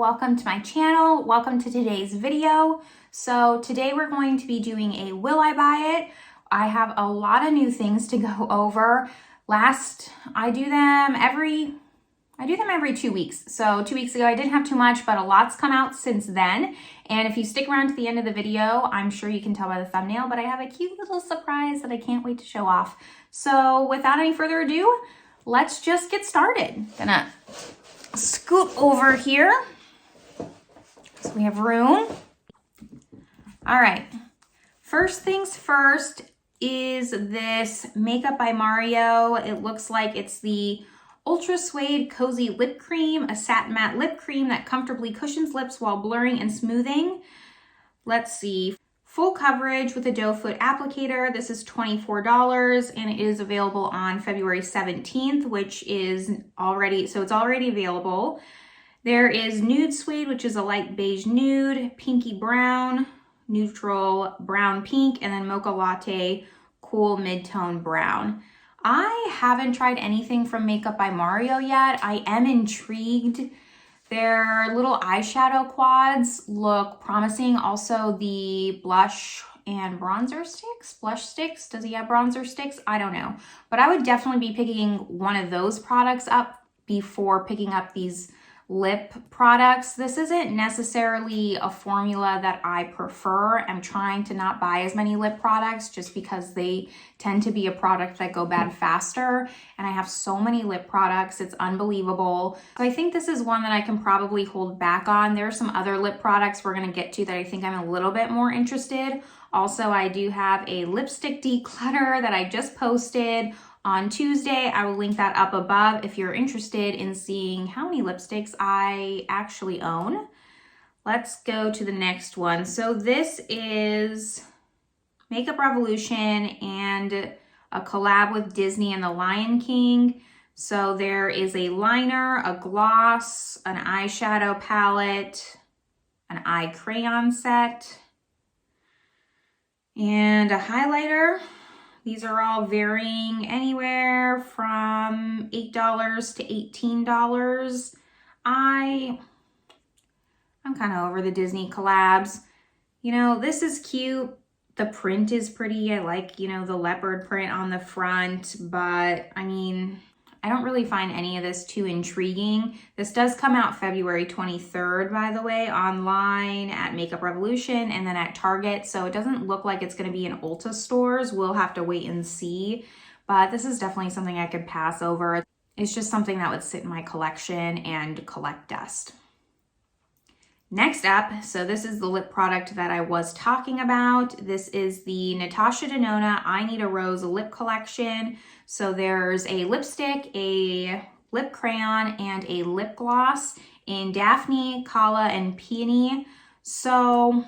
welcome to my channel. Welcome to today's video. So today we're going to be doing a Will I Buy It? I have a lot of new things to go over. I do them every 2 weeks. So 2 weeks ago I didn't have too much, but a lot's come out since then. And if you stick around to the end of the video, I'm sure you can tell by the thumbnail, but I have a cute little surprise that I can't wait to show off. So without any further ado, let's just get started. Gonna scoot over here so we have room. All right, first things first is this Makeup by Mario. It looks like it's the Ultra Suede Cozy Lip Cream, a satin matte lip cream that comfortably cushions lips while blurring and smoothing. Let's see. Full coverage with a doe foot applicator. This is $24 and it is available on February 17th, which is it's already available. There is Nude Suede, which is a light beige nude, pinky brown, neutral brown pink, and then Mocha Latte, cool mid-tone brown. I haven't tried anything from Makeup by Mario yet. I am intrigued. Their little eyeshadow quads look promising. Also the blush and bronzer sticks, blush sticks. Does he have bronzer sticks? I don't know. But I would definitely be picking one of those products up before picking up these lip products. This isn't necessarily a formula that I prefer. I'm trying to not buy as many lip products just because they tend to be a product that go bad faster. And I have so many lip products, it's unbelievable. So I think this is one that I can probably hold back on. There are some other lip products we're gonna get to that I think I'm a little bit more interested. Also, I do have a lipstick declutter that I just posted on Tuesday. I will link that up above if you're interested in seeing how many lipsticks I actually own. Let's go to the next one. So this is Makeup Revolution and a collab with Disney and the Lion King. So there is a liner, a gloss, an eyeshadow palette, an eye crayon set, and a highlighter. These are all varying anywhere from $8 to $18. I'm kind of over the Disney collabs. You know, this is cute. The print is pretty. I like, the leopard print on the front, but I mean, I don't really find any of this too intriguing. This does come out February 23rd, by the way, online at Makeup Revolution and then at Target. So it doesn't look like it's going to be in Ulta stores. We'll have to wait and see. But this is definitely something I could pass over. It's just something that would sit in my collection and collect dust. Next up, so this is the lip product that I was talking about. This is the Natasha Denona I Need a Rose lip collection. So there's a lipstick, a lip crayon, and a lip gloss in Daphne, Kala, and Peony. So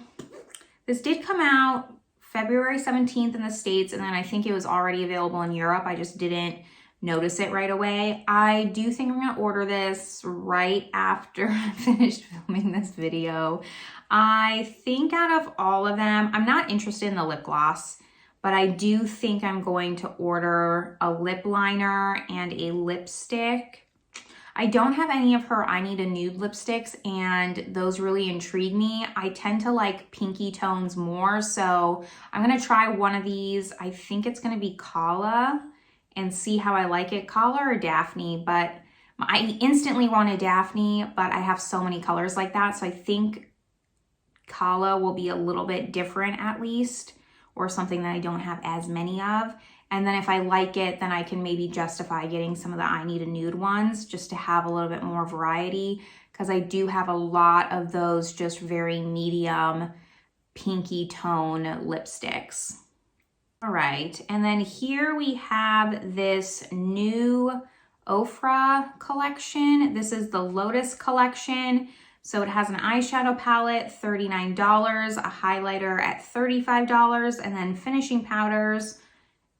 this did come out February 17th in the States, and then I think it was already available in Europe. I just didn't notice it right away. I do think I'm gonna order this right after I finish filming this video. I think out of all of them, I'm not interested in the lip gloss, but I do think I'm going to order a lip liner and a lipstick. I don't have any of her I Need a Nude lipsticks, and those really intrigue me. I tend to like pinky tones more, so I'm gonna try one of these. I think it's gonna be Kala, and see how I like it. Kala or Daphne, but I instantly wanted Daphne, but I have so many colors like that. So I think Kala will be a little bit different at least, or something that I don't have as many of. And then if I like it, then I can maybe justify getting some of the I Need a Nude ones just to have a little bit more variety, because I do have a lot of those just very medium pinky tone lipsticks. All right, and then here we have this new Ofra collection. This is the Lotus collection. So it has an eyeshadow palette, $39, a highlighter at $35, and then finishing powders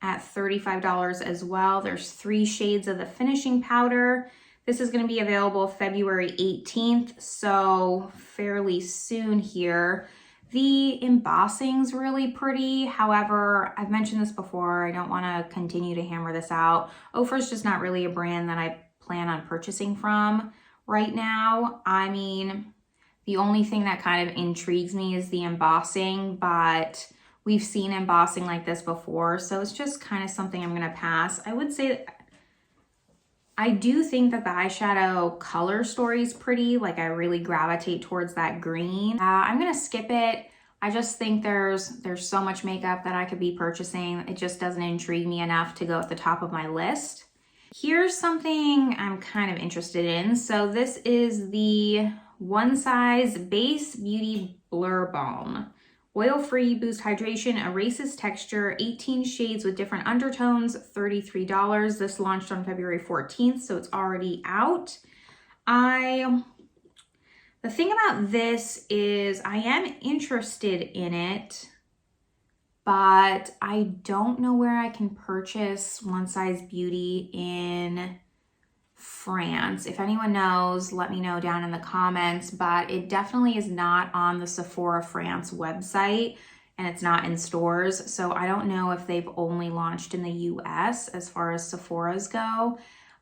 at $35 as well. There's 3 shades of the finishing powder. This is gonna be available February 18th, so fairly soon here. The embossing's really pretty. However, I've mentioned this before. I don't want to continue to hammer this out. Ofra's just not really a brand that I plan on purchasing from right now. I mean, The only thing that kind of intrigues me is the embossing, but we've seen embossing like this before, so it's just kind of something I'm gonna pass. I would say I do think that the eyeshadow color story is pretty, like I really gravitate towards that green. I'm gonna skip it. I just think there's so much makeup that I could be purchasing. It just doesn't intrigue me enough to go at the top of my list. Here's something I'm kind of interested in. So this is the One Size Base Beauty Blur Balm. Oil-free, boost hydration, erases texture, 18 shades with different undertones, $33. This launched on February 14th, so it's already out. The thing about this is I am interested in it, but I don't know where I can purchase One Size Beauty in France. If anyone knows, let me know down in the comments, but it definitely is not on the Sephora France website and it's not in stores. So I don't know if they've only launched in the US as far as Sephora's go.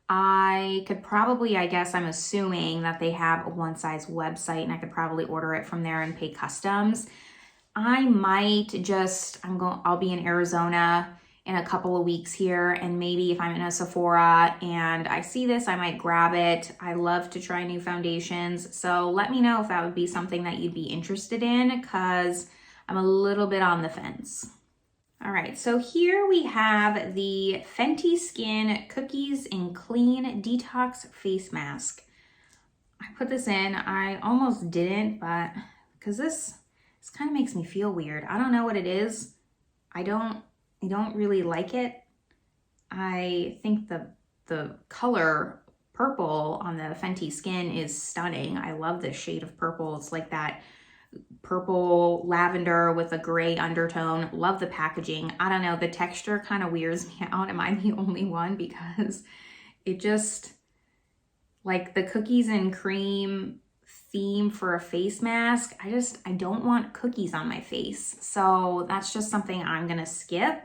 I could probably, I guess I'm assuming that they have a One Size website and I could probably order it from there and pay customs. I might just, I'll be in Arizona in a couple of weeks here, and maybe if I'm in a Sephora and I see this, I might grab it. I love to try new foundations, so let me know if that would be something that you'd be interested in, because I'm a little bit on the fence. All right, so here we have the Fenty Skin Cookies and Clean Detox Face Mask. I put this in, I almost didn't, but because this kind of makes me feel weird. I don't know what it is. I don't really like it. I think the color purple on the Fenty Skin is stunning. I love this shade of purple. It's like that purple lavender with a gray undertone. Love the packaging. I don't know, the texture kind of weirds me out. Am I the only one? Because it just, like the cookies and cream theme for a face mask, I don't want cookies on my face. So that's just something I'm gonna skip.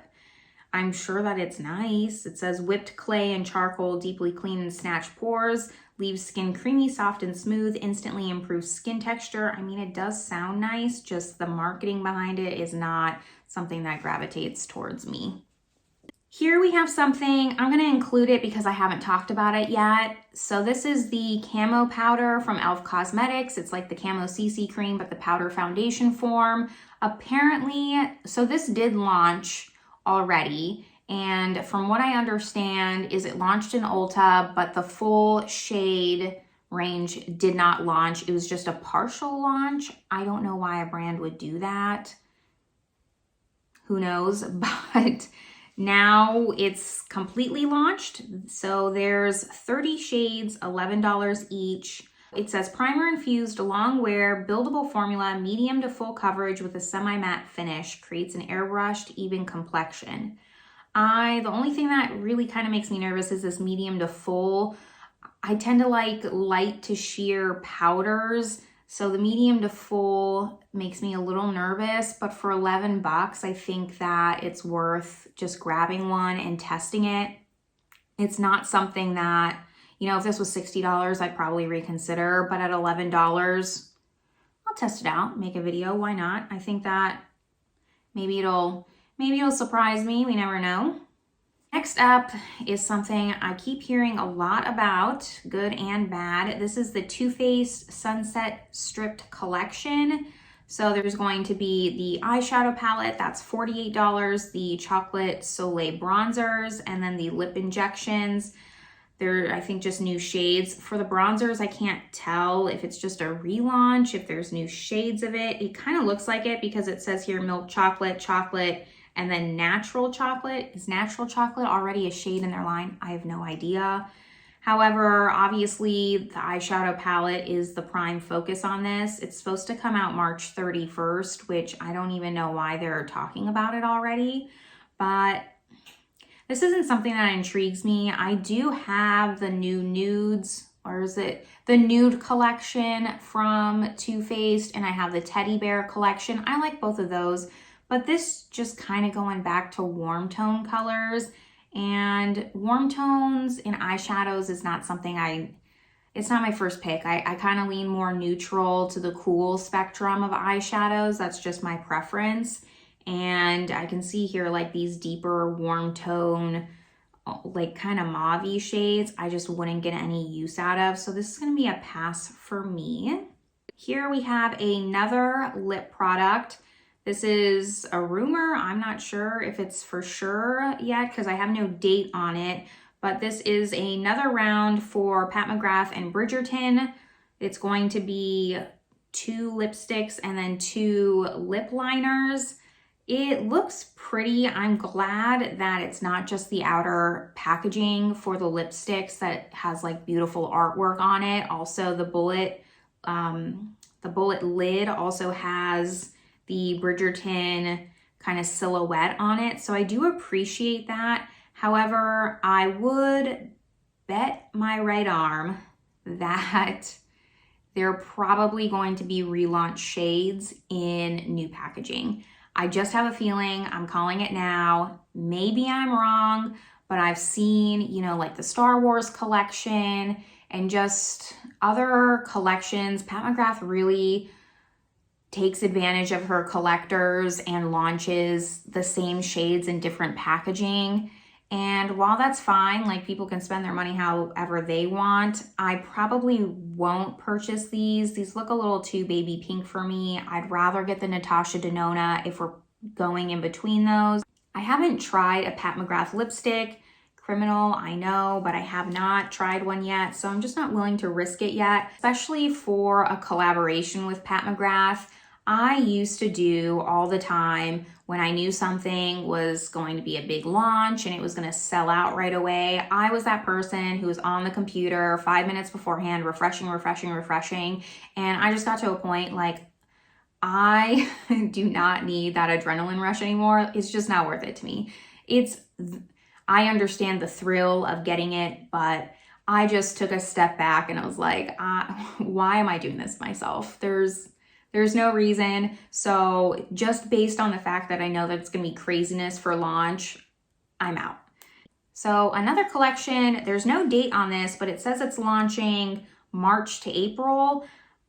I'm sure that it's nice. It says whipped clay and charcoal deeply clean and snatch pores, leaves skin creamy, soft, and smooth, instantly improves skin texture. I mean, it does sound nice, just the marketing behind it is not something that gravitates towards me. Here we have something, I'm gonna include it because I haven't talked about it yet. So this is the Camo powder from Ofra Cosmetics. It's like the Camo CC cream, but the powder foundation form. Apparently, so this did launch already, and from what I understand is it launched in Ulta, but the full shade range did not launch. It was just a partial launch. I don't know why a brand would do that. Who knows? But now it's completely launched. So there's 30 shades, $11 each. It says primer infused, long wear, buildable formula, medium to full coverage with a semi-matte finish, creates an airbrushed, even complexion. The only thing that really kind of makes me nervous is this medium to full. I tend to like light to sheer powders, so the medium to full makes me a little nervous, but for 11 bucks, I think that it's worth just grabbing one and testing it. It's not something that, you know, if this was $60, I'd probably reconsider, but at $11, I'll test it out, make a video, why not? I think that maybe it'll surprise me, we never know. Next up is something I keep hearing a lot about, good and bad. This is the Too Faced Sunset Stripped Collection. So there's going to be the eyeshadow palette, that's $48, the Chocolate Soleil bronzers, and then the lip injections. They're, I think, just new shades. For the bronzers, I can't tell if it's just a relaunch, if there's new shades of it. It kind of looks like it because it says here milk chocolate, chocolate, and then natural chocolate. Is natural chocolate already a shade in their line? I have no idea. However, obviously, the eyeshadow palette is the prime focus on this. It's supposed to come out March 31st, which I don't even know why they're talking about it already, but this isn't something that intrigues me. I do have the new nudes, or is it the nude collection from Too Faced, and I have the teddy bear collection. I like both of those, but this just kind of going back to warm tone colors, and warm tones in eyeshadows is not something I it's not my first pick. I kind of lean more neutral to the cool spectrum of eyeshadows. That's just my preference. And I can see here like these deeper warm tone, like kind of mauve-y shades, I just wouldn't get any use out of. So this is gonna be a pass for me. Here we have another lip product. This is a rumor. I'm not sure if it's for sure yet because I have no date on it, but this is another round for Pat McGrath and Bridgerton. It's going to be 2 lipsticks and then 2 lip liners. It looks pretty. I'm glad that it's not just the outer packaging for the lipsticks that has like beautiful artwork on it. Also the bullet lid also has the Bridgerton kind of silhouette on it. So I do appreciate that. However, I would bet my right arm that they're probably going to be relaunched shades in new packaging. I just have a feeling, I'm calling it now. Maybe I'm wrong, but I've seen, you know, like the Star Wars collection and just other collections. Pat McGrath really takes advantage of her collectors and launches the same shades in different packaging. And while that's fine, like people can spend their money however they want, I probably won't purchase these. These look a little too baby pink for me. I'd rather get the Natasha Denona if we're going in between those. I haven't tried a Pat McGrath lipstick. Criminal, I know, but I have not tried one yet, so I'm just not willing to risk it yet, especially for a collaboration with Pat McGrath. I used to do all the time when I knew something was going to be a big launch and it was going to sell out right away. I was that person who was on the computer 5 minutes beforehand, refreshing. And I just got to a point like, I do not need that adrenaline rush anymore. It's just not worth it to me. I understand the thrill of getting it, but I just took a step back and I was like, why am I doing this myself? There's no reason. So just based on the fact that I know that it's gonna be craziness for launch, I'm out. So another collection, there's no date on this, but it says it's launching March to April.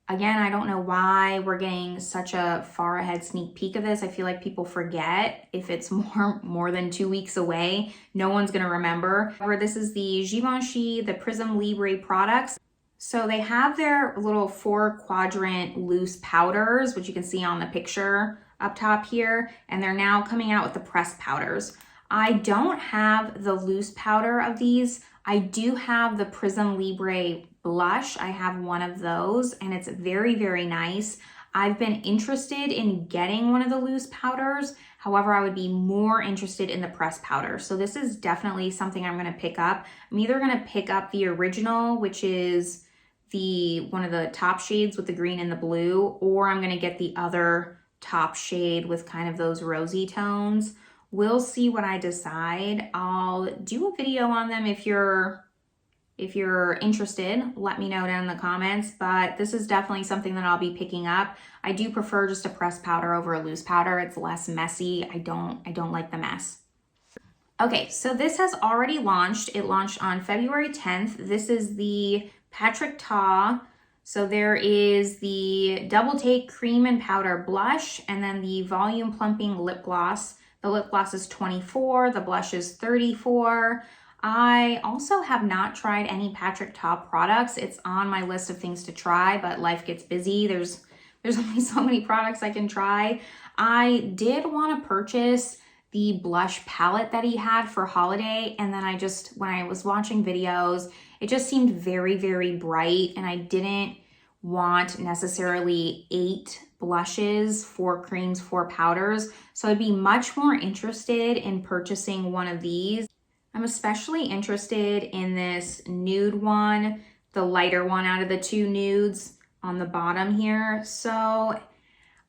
Again, I don't know why we're getting such a far ahead sneak peek of this. I feel like people forget if it's more than 2 weeks away, no one's gonna remember. However, this is the Givenchy, the Prism Libre products. So they have their little 4-quadrant loose powders, which you can see on the picture up top here, and they're now coming out with the pressed powders. I don't have the loose powder of these. I do have the Prism Libre blush. I have one of those and it's very, very nice. I've been interested in getting one of the loose powders. However, I would be more interested in the pressed powder. So this is definitely something I'm gonna pick up. I'm either gonna pick up the original, which is one of the top shades with the green and the blue, or I'm gonna get the other top shade with kind of those rosy tones. We'll see what I decide. I'll do a video on them if you're interested. Let me know down in the comments, but this is definitely something that I'll be picking up. I do prefer just a pressed powder over a loose powder. It's less messy. I don't like the mess. Okay, so this has already launched. It launched on February 10th. This is the Patrick Ta. So there is the Double Take Cream and Powder Blush and then the Volume Plumping Lip Gloss. The lip gloss is $24, the blush is $34. I also have not tried any Patrick Ta products. It's on my list of things to try, but life gets busy. There's only so many products I can try. I did want to purchase the blush palette that he had for holiday, and then when I was watching videos, it just seemed very, very bright, and I didn't want necessarily 8 blushes, 4 creams, 4 powders. So I'd be much more interested in purchasing one of these. I'm especially interested in this nude one, the lighter one out of the 2 nudes on the bottom here. So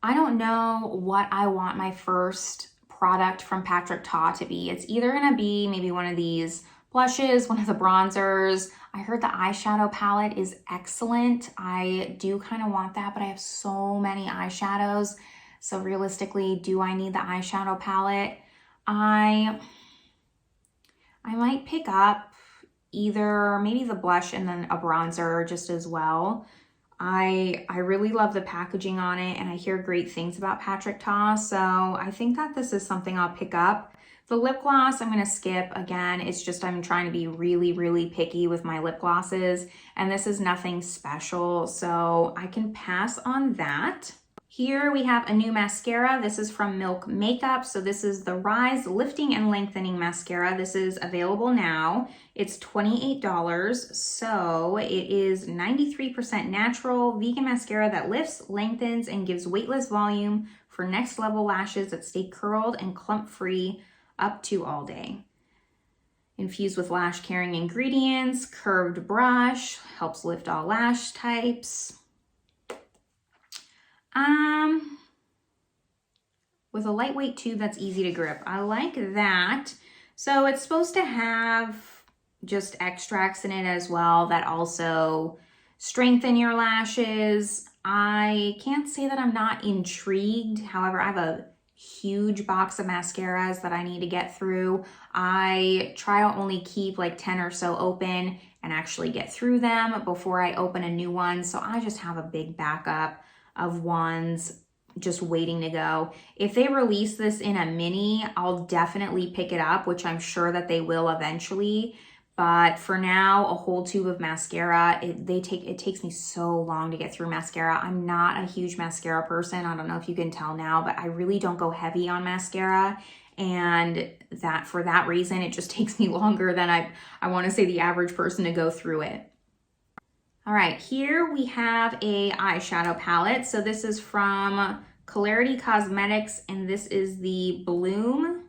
I don't know what I want my first product from Patrick Ta to be. It's either gonna be maybe one of these blushes, one of the bronzers. I heard the eyeshadow palette is excellent. I do kind of want that, but I have so many eyeshadows. So realistically, do I need the eyeshadow palette? I might pick up either maybe the blush and then a bronzer just as well. I really love the packaging on it, and I hear great things about Patrick Ta, so I think that this is something I'll pick up. The lip gloss, I'm going to skip. Again, it's just I'm trying to be really, really picky with my lip glosses, and this is nothing special, so I can pass on that. Here we have a new mascara. This is from Milk Makeup. So this is the Rise Lifting and Lengthening Mascara. This is available now. It's $28. So it is 93% natural vegan mascara that lifts, lengthens, and gives weightless volume for next level lashes that stay curled and clump free up to all day. Infused with lash caring ingredients, curved brush, helps lift all lash types. With a lightweight tube that's easy to grip. I like that. So it's supposed to have just extracts in it as well that also strengthen your lashes. I can't say that I'm not intrigued. However, I have a huge box of mascaras that I need to get through. I try to only keep like 10 or so open and actually get through them before I open a new one. So I just have a big backup of ones just waiting to go. If they release this in a mini, I'll definitely pick it up, which I'm sure that they will eventually. But for now, a whole tube of mascara, it takes me so long to get through mascara. I'm not a huge mascara person. I don't know if you can tell now, but I really don't go heavy on mascara. And that for that reason, it just takes me longer than I want to say the average person to go through it. All right, here we have a eyeshadow palette. So this is from Clarity Cosmetics, and this is the Bloom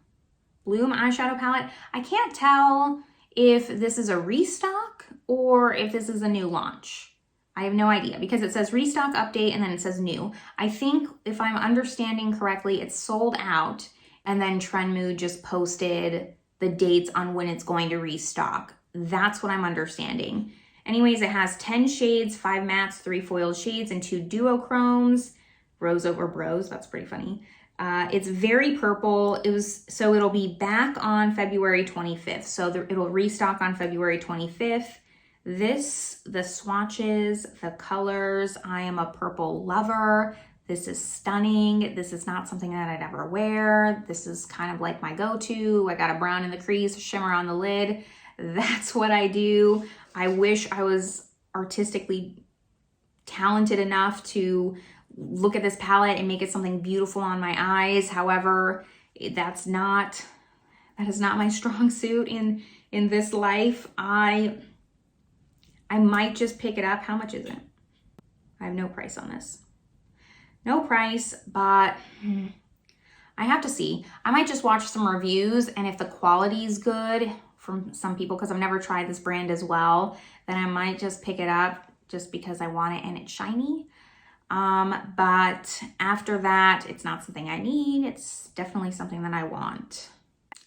eyeshadow palette. I can't tell if this is a restock or if this is a new launch. I have no idea because it says restock update and then it says new. I think if I'm understanding correctly, it's sold out and then Trendmood just posted the dates on when it's going to restock. That's what I'm understanding. Anyways, it has 10 shades, 5 mattes, 3 foiled shades, and 2 duochromes. Rose over Bros, that's pretty funny. It's very purple. It'll be back on February 25th. So it'll restock on February 25th. The swatches, the colors, I am a purple lover. This is stunning. This is not something that I'd ever wear. This is kind of like my go-to. I got a brown in the crease, shimmer on the lid. That's what I do. I wish I was artistically talented enough to look at this palette and make it something beautiful on my eyes. However, that is not my strong suit in this life. I might just pick it up. How much is it? I have no price on this. No price, but I have to see. I might just watch some reviews, and if the quality is good from some people, because I've never tried this brand as well, then I might just pick it up just because I want it and it's shiny. But after that, it's not something I need. It's definitely something that I want.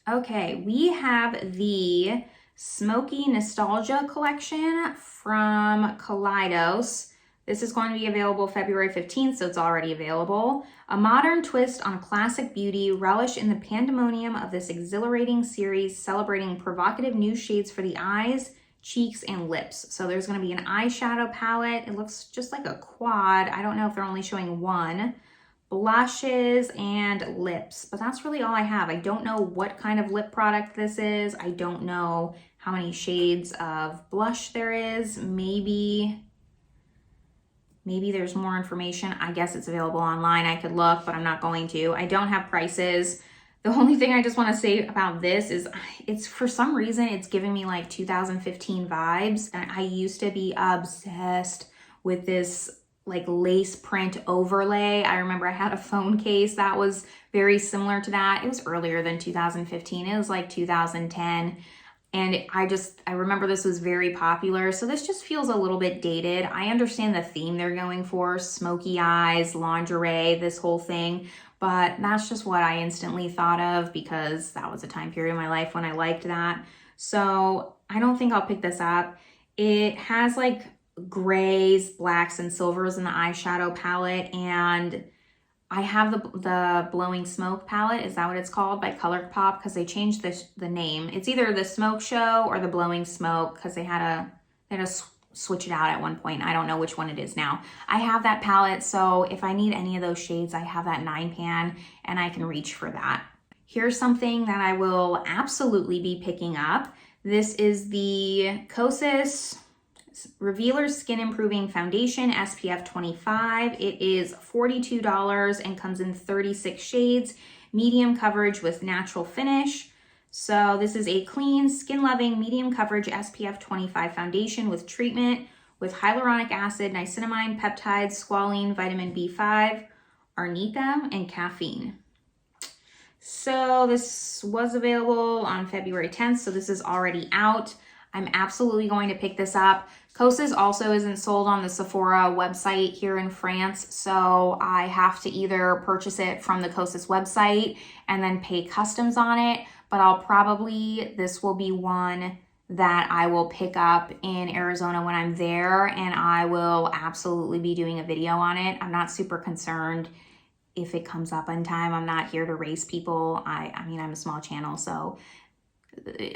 Okay, we have the Smokey Nostalgia collection from Kaleidos. This is going to be available February 15th, so it's already available. A modern twist on classic beauty, relish in the pandemonium of this exhilarating series celebrating provocative new shades for the eyes, cheeks, and lips. So there's going to be an eyeshadow palette. It looks just like a quad. I don't know if they're only showing one. Blushes and lips, but that's really all I have. I don't know what kind of lip product this is. I don't know how many shades of blush there is. Maybe there's more information. I guess it's available online. I could look, but I'm not going to. I don't have prices. The only thing I just want to say about this is it's for some reason, it's giving me like 2015 vibes. I used to be obsessed with this like lace print overlay. I remember I had a phone case that was very similar to that. It was earlier than 2015. It was like 2010. And I remember this was very popular. So this just feels a little bit dated. I understand the theme they're going for, smoky eyes, lingerie, this whole thing. But that's just what I instantly thought of because that was a time period in my life when I liked that. So I don't think I'll pick this up. It has like grays, blacks, and silvers in the eyeshadow palette. And I have the Blowing Smoke palette. Is that what it's called? By ColourPop, because they changed the name. It's either the Smoke Show or the Blowing Smoke, because they had to switch it out at one point. I don't know which one it is now. I have that palette, so if I need any of those shades, I have that 9-pan and I can reach for that. Here's something that I will absolutely be picking up. This is the Kosas Revealer Skin Improving Foundation SPF 25. It is $42 and comes in 36 shades, medium coverage with natural finish. So this is a clean, skin-loving, medium coverage SPF 25 foundation with treatment with hyaluronic acid, niacinamide, peptides, squalene, vitamin B5, arnica, and caffeine. So this was available on February 10th, so this is already out. I'm absolutely going to pick this up. Kosas also isn't sold on the Sephora website here in France, so I have to either purchase it from the Kosas website and then pay customs on it, but this will be one that I will pick up in Arizona when I'm there, and I will absolutely be doing a video on it. I'm not super concerned if it comes up on time. I'm not here to race people. I mean, I'm a small channel, so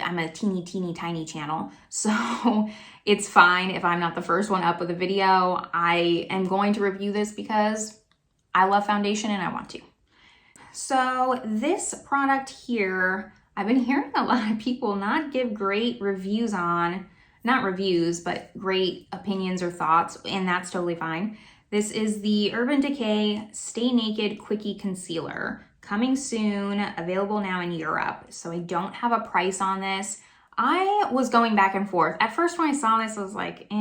I'm a teeny tiny channel, so it's fine if I'm not the first one up with a video. I am going to review this because I love foundation and I want to. So this product here, I've been hearing a lot of people not give great reviews on, not reviews, but great opinions or thoughts, and that's totally fine. This is the Urban Decay Stay Naked Quickie Concealer. Coming soon, available now in Europe. So I don't have a price on this. I was going back and forth. At first when I saw this, I was like,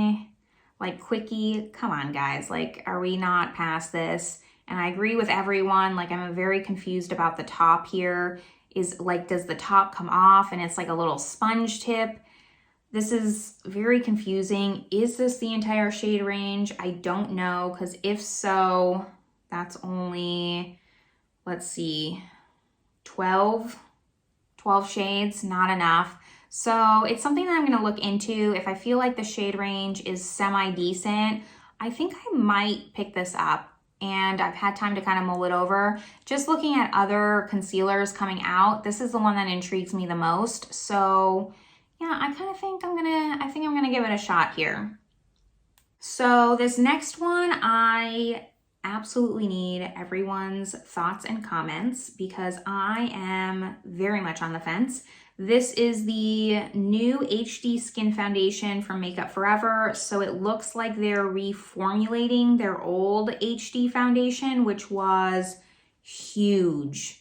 like Quickie, come on guys, like are we not past this? And I agree with everyone, like I'm very confused about the top here. Is like, does the top come off and it's like a little sponge tip? This is very confusing. Is this the entire shade range? I don't know, because if so, that's only, let's see, 12 shades, not enough. So it's something that I'm going to look into. If I feel like the shade range is semi-decent, I think I might pick this up, and I've had time to kind of mull it over. Just looking at other concealers coming out, this is the one that intrigues me the most. So yeah, I kind of think I'm gonna give it a shot here. So this next one, I absolutely need everyone's thoughts and comments because I am very much on the fence. This is the new HD Skin Foundation from Makeup Forever. So it looks like they're reformulating their old HD foundation, which was huge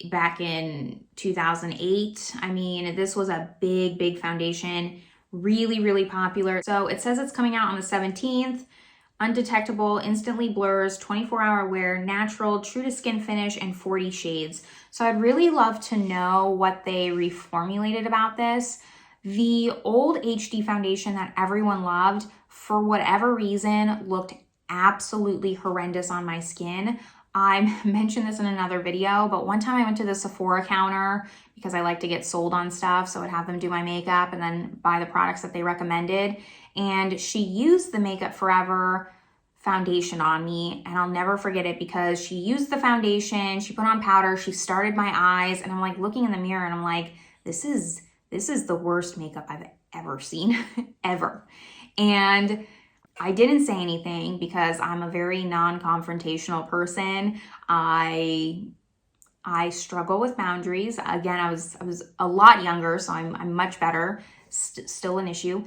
back in 2008. I mean, this was a big foundation, really popular. So it says it's coming out on the 17th. Undetectable, instantly blurs, 24-hour wear, natural, true to skin finish, and 40 shades. So I'd really love to know what they reformulated about this. The old HD foundation that everyone loved, for whatever reason, looked absolutely horrendous on my skin. I mentioned this in another video, but one time I went to the Sephora counter because I like to get sold on stuff, so I'd have them do my makeup and then buy the products that they recommended. And she used the Makeup Forever foundation on me, and I'll never forget it because she used the foundation, she put on powder, she started my eyes, and I'm like looking in the mirror and I'm like, this is the worst makeup I've ever seen, ever. And I didn't say anything because I'm a very non-confrontational person. I struggle with boundaries. Again, I was a lot younger, so I'm much better. Still an issue,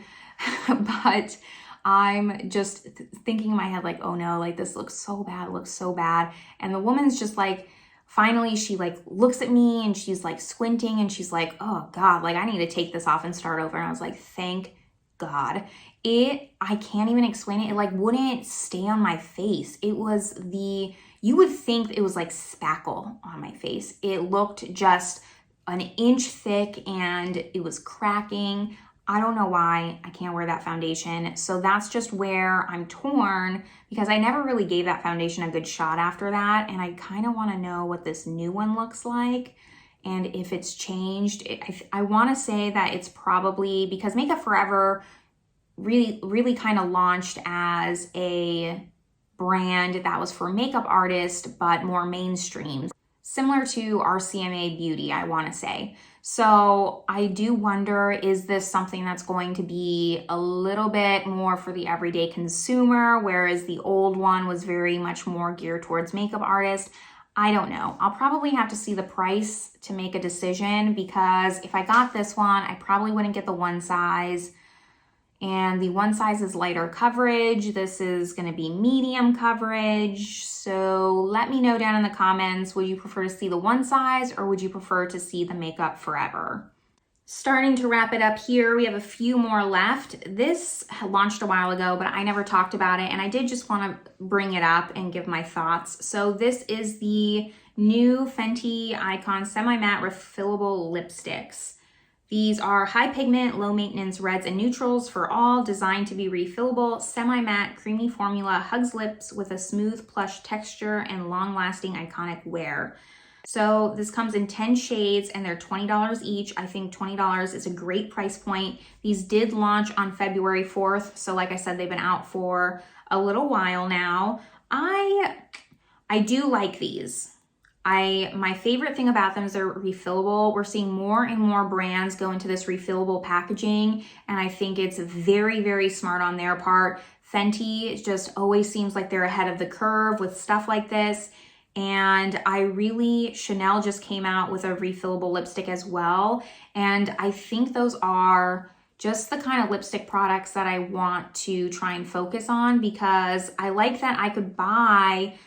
but I'm just thinking in my head like, oh no, like this looks so bad, it looks so bad. And the woman's just like, finally she like looks at me and she's like squinting and she's like, oh God, like I need to take this off and start over. And I was like, thank God. I can't even explain it. It like wouldn't stay on my face. It was you would think it was like spackle on my face. It looked just an inch thick and it was cracking. I don't know why I can't wear that foundation. So that's just where I'm torn because I never really gave that foundation a good shot after that. And I kind of want to know what this new one looks like and if it's changed. I want to say that it's probably because Makeup Forever really kind of launched as a brand that was for makeup artists, but more mainstream. Similar to our CMA Beauty, I want to say. So I do wonder, is this something that's going to be a little bit more for the everyday consumer, whereas the old one was very much more geared towards makeup artists? I don't know. I'll probably have to see the price to make a decision, because if I got this one, I probably wouldn't get the one size. And the one size is lighter coverage. This is going to be medium coverage. So let me know down in the comments, would you prefer to see the one size or would you prefer to see the Makeup Forever? Starting to wrap it up here, we have a few more left. This launched a while ago, but I never talked about it, and I did just want to bring it up and give my thoughts. So this is the new Fenty Icon Semi-Matte Refillable Lipsticks. These are high pigment, low maintenance reds and neutrals for all, designed to be refillable, semi-matte, creamy formula, hugs lips with a smooth plush texture and long-lasting iconic wear. So this comes in 10 shades and they're $20 each. I think $20 is a great price point. These did launch on February 4th. So like I said, they've been out for a little while now. I do like these. My favorite thing about them is they're refillable. We're seeing more and more brands go into this refillable packaging, and I think it's very, very smart on their part. Fenty just always seems like they're ahead of the curve with stuff like this. And Chanel just came out with a refillable lipstick as well. And I think those are just the kind of lipstick products that I want to try and focus on, because I like that I could buy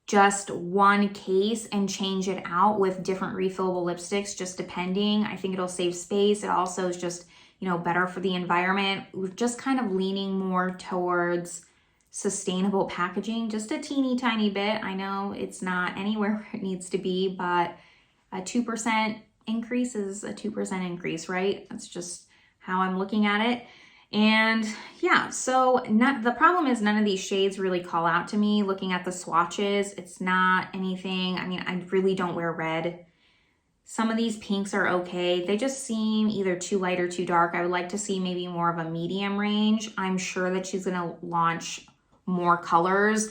just one case and change it out with different refillable lipsticks, just depending. I think it'll save space. It also is just, better for the environment. We're just kind of leaning more towards sustainable packaging, just a teeny tiny bit. I know it's not anywhere where it needs to be, but a 2% increase is a 2% increase, right? That's just how I'm looking at it. And yeah, so the problem is none of these shades really call out to me. Looking at the swatches, it's not anything. I mean, I really don't wear red. Some of these pinks are okay. They just seem either too light or too dark. I would like to see maybe more of a medium range. I'm sure that she's gonna launch more colors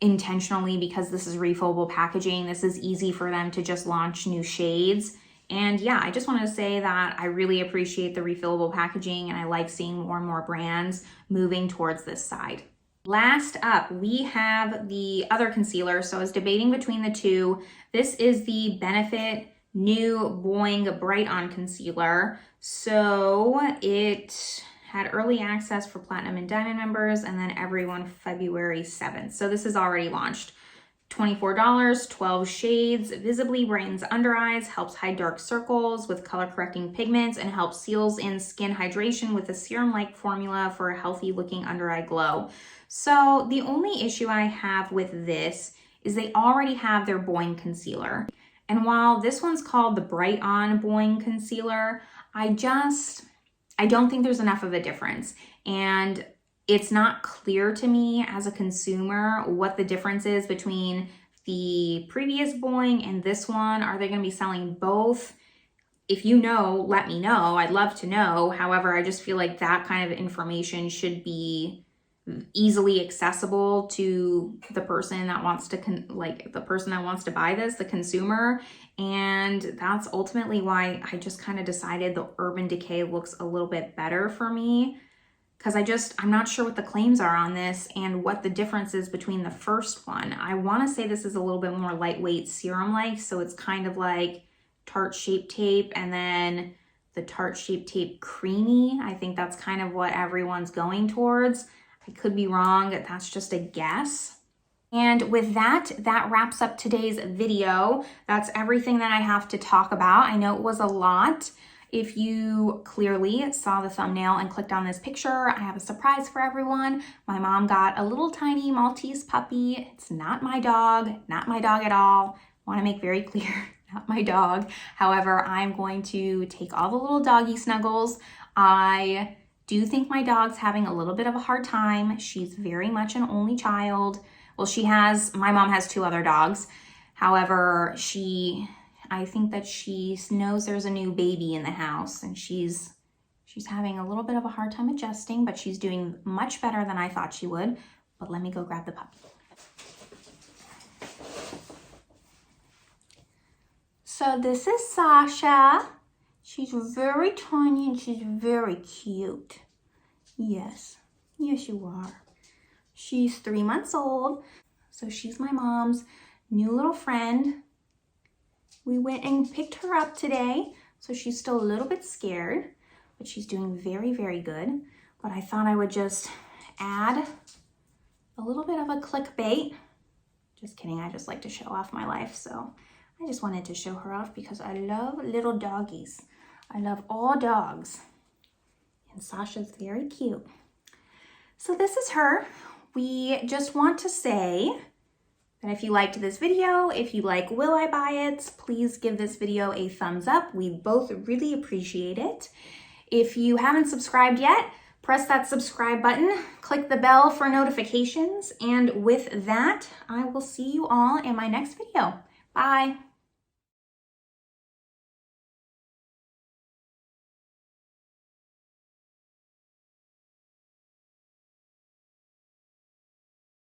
intentionally, because this is refillable packaging. This is easy for them to just launch new shades. And yeah, I just wanted to say that I really appreciate the refillable packaging, and I like seeing more and more brands moving towards this side. Last up, we have the other concealer. So I was debating between the two. This is the Benefit New Boing Bright On Concealer. So it had early access for Platinum and Diamond members, and then everyone February 7th. So this is already launched. $24, 12 shades, visibly brightens under eyes, helps hide dark circles with color correcting pigments, and helps seals in skin hydration with a serum-like formula for a healthy looking under eye glow. So the only issue I have with this is they already have their Boing concealer. And while this one's called the Bright On Boing Concealer, I don't think there's enough of a difference. And it's not clear to me as a consumer what the difference is between the previous Boing and this one. Are they going to be selling both? If you know, let me know. I'd love to know. However, I just feel like that kind of information should be easily accessible to the person that wants to buy this, the consumer. And that's ultimately why I just kind of decided the Urban Decay looks a little bit better for me, because I'm not sure what the claims are on this and what the difference is between the first one. I want to say this is a little bit more lightweight serum-like, so it's kind of like Tarte Shape Tape and then the Tarte Shape Tape Creamy. I think that's kind of what everyone's going towards. I could be wrong, that's just a guess. And with that wraps up today's video. That's everything that I have to talk about. I know it was a lot. If you clearly saw the thumbnail and clicked on this picture, I have a surprise for everyone. My mom got a little tiny Maltese puppy. It's not my dog at all. I want to make very clear, not my dog. However, I'm going to take all the little doggy snuggles. I do think my dog's having a little bit of a hard time. She's very much an only child. Well, my mom has 2 other dogs. However, I think that she knows there's a new baby in the house, and she's having a little bit of a hard time adjusting, but she's doing much better than I thought she would. But let me go grab the puppy. So this is Sasha. She's very tiny and she's very cute. Yes, yes you are. She's 3 months old. So she's my mom's new little friend. We went and picked her up today. So she's still a little bit scared, but she's doing very, very good. But I thought I would just add a little bit of a clickbait. Just kidding, I just like to show off my life. So I just wanted to show her off because I love little doggies. I love all dogs. And Sasha's very cute. So this is her. We just want to say that if you liked this video, if you like Will I Buy It, please give this video a thumbs up. We both really appreciate it. If you haven't subscribed yet, press that subscribe button, click the bell for notifications, and with that, I will see you all in my next video. Bye.